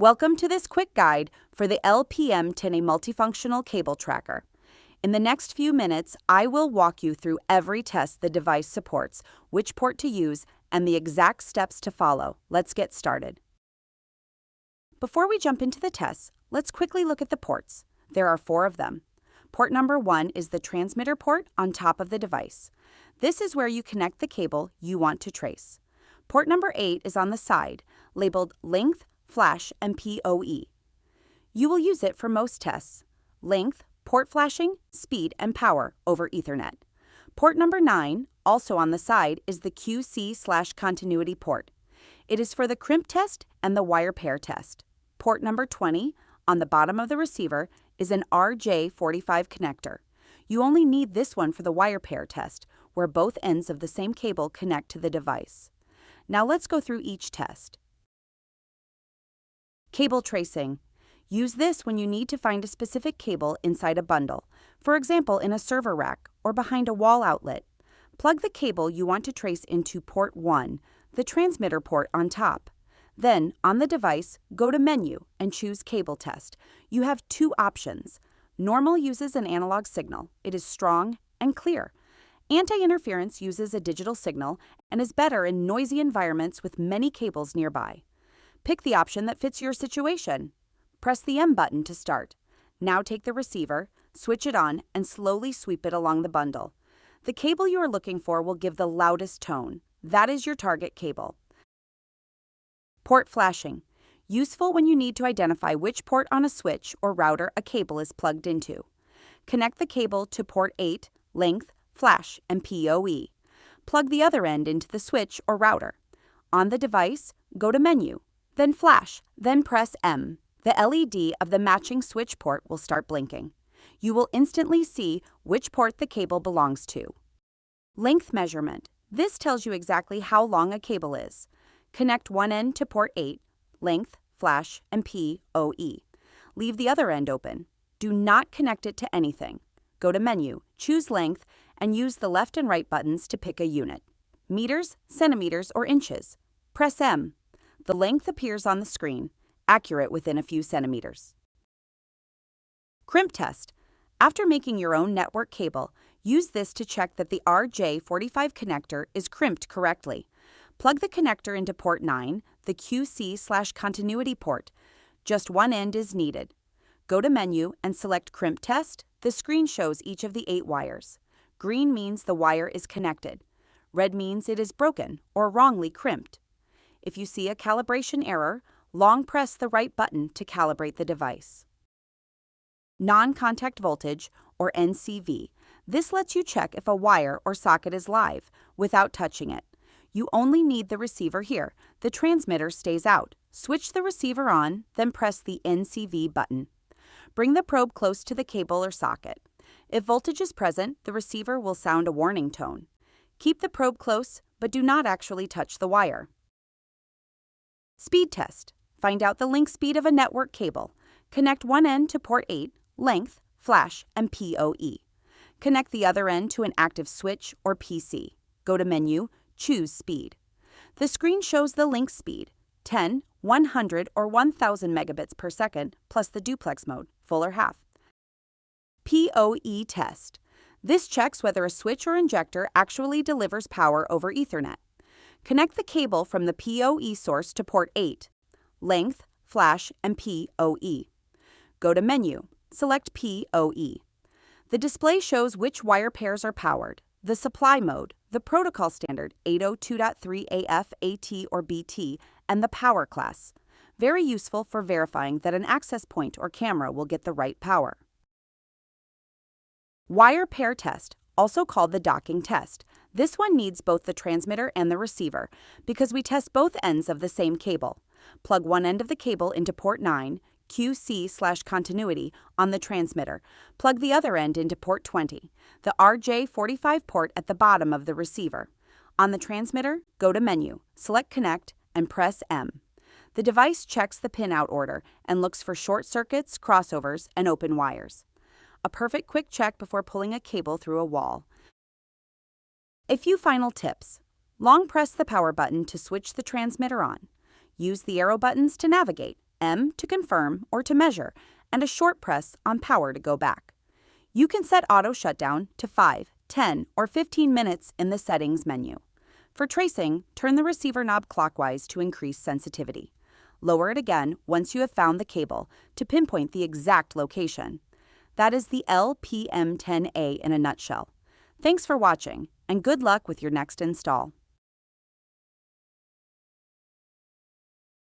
Welcome to this quick guide for the LPM-10A multifunctional cable tracker. In the next few minutes, I will walk you through every test the device supports, which port to use, and the exact steps to follow. Let's get started. Before we jump into the tests, let's quickly look at the ports. There are 4 of them. Port number 1 is the transmitter port on top of the device. This is where you connect the cable you want to trace. Port number 8 is on the side, labeled length, flash, and PoE. You will use it for most tests: length, port flashing, speed, and power over Ethernet. Port number 9, also on the side, is the QC/continuity port. It is for the crimp test and the wire pair test. Port number 20, on the bottom of the receiver, is an RJ45 connector. You only need this one for the wire pair test, where both ends of the same cable connect to the device. Now let's go through each test. Cable tracing. Use this when you need to find a specific cable inside a bundle, for example in a server rack or behind a wall outlet. Plug the cable you want to trace into port 1, the transmitter port on top. Then, on the device, go to Menu and choose Cable Test. You have 2 options. Normal uses an analog signal. It is strong and clear. Anti-interference uses a digital signal and is better in noisy environments with many cables nearby. Pick the option that fits your situation. Press the M button to start. Now take the receiver, switch it on, and slowly sweep it along the bundle. The cable you are looking for will give the loudest tone. That is your target cable. Port flashing. Useful when you need to identify which port on a switch or router a cable is plugged into. Connect the cable to port 8, length, flash, and PoE. Plug the other end into the switch or router. On the device, go to Menu, then Flash, then press M. The LED of the matching switch port will start blinking. You will instantly see which port the cable belongs to. Length measurement. This tells you exactly how long a cable is. Connect one end to port 8, length, flash, and PoE. Leave the other end open. Do not connect it to anything. Go to Menu, choose Length, and use the left and right buttons to pick a unit: meters, centimeters, or inches. Press M. The length appears on the screen, accurate within a few centimeters. Crimp test. After making your own network cable, use this to check that the RJ45 connector is crimped correctly. Plug the connector into port 9, the QC/continuity port. Just one end is needed. Go to Menu and select Crimp Test. The screen shows each of the 8 wires. Green means the wire is connected. Red means it is broken or wrongly crimped. If you see a calibration error, long press the right button to calibrate the device. Non-contact voltage, or NCV. This lets you check if a wire or socket is live without touching it. You only need the receiver here. The transmitter stays out. Switch the receiver on, then press the NCV button. Bring the probe close to the cable or socket. If voltage is present, the receiver will sound a warning tone. Keep the probe close, but do not actually touch the wire. Speed test. Find out the link speed of a network cable. Connect one end to port 8, length, flash, and PoE. Connect the other end to an active switch or PC. Go to Menu, choose Speed. The screen shows the link speed: 10, 100, or 1000 megabits per second, plus the duplex mode, full or half. PoE test. This checks whether a switch or injector actually delivers power over Ethernet. Connect the cable from the PoE source to port 8, length, flash, and PoE. Go to Menu, select PoE. The display shows which wire pairs are powered, the supply mode, the protocol standard 802.3 AF, AT, or BT, and the power class. Very useful for verifying that an access point or camera will get the right power. Wire pair test, also called the docking test. This one needs both the transmitter and the receiver because we test both ends of the same cable. Plug one end of the cable into port 9, QC/continuity, on the transmitter. Plug the other end into port 20, the RJ45 port at the bottom of the receiver. On the transmitter, go to Menu, select Connect, and press M. The device checks the pinout order and looks for short circuits, crossovers, and open wires. A perfect quick check before pulling a cable through a wall. A few final tips. Long press the power button to switch the transmitter on. Use the arrow buttons to navigate M to confirm or to measure, and a short press on power to go back. You can set auto shutdown to 5, 10, or 15 minutes in the settings menu. For tracing, turn the receiver knob clockwise to increase sensitivity. Lower it again once you have found the cable to pinpoint the exact location. That is the LPM-10A in a nutshell. Thanks for watching, and good luck with your next install.